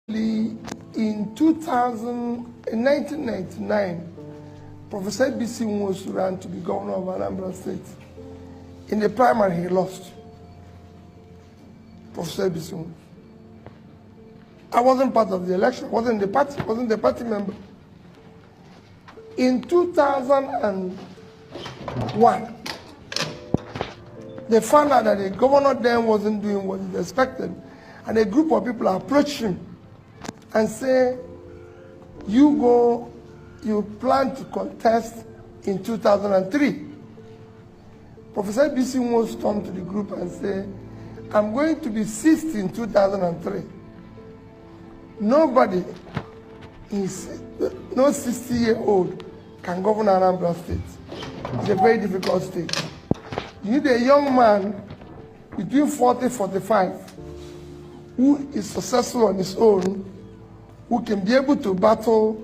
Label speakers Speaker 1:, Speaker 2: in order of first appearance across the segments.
Speaker 1: In 1999, Professor B.C. was ran to be governor of Anambra State. In the primary, he lost. Professor B.C. I wasn't part of the election, wasn't the party member. In 2001, they found out that the governor then wasn't doing what he expected, and a group of people approached him and say, you plan to contest in 2003. Professor B.C. Wons turned to the group and said, I'm going to be 60 in 2003. Nobody, no 60-year-old can govern Anambra State. It's a very difficult state. You need a young man between 40 and 45 who is successful on his own, who can be able to battle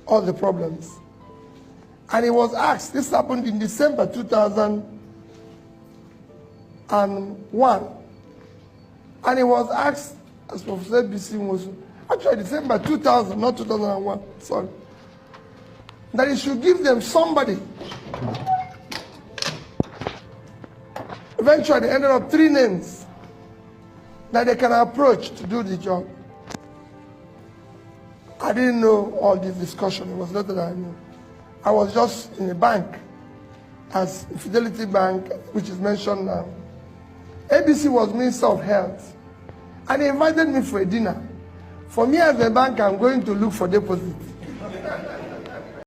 Speaker 1: all the problems. And he was asked, this happened in December 2001, and he was asked, as Professor B.C. was, actually December 2000, not 2001, sorry, that he should give them somebody. Eventually, they ended up 3 names that they can approach to do the job. I didn't know all this discussion. It was not that I knew. I was just in a bank, as Fidelity Bank, which is mentioned now. ABC was Minister of Health, and he invited me for a dinner. For me as a bank, I'm going to look for deposits.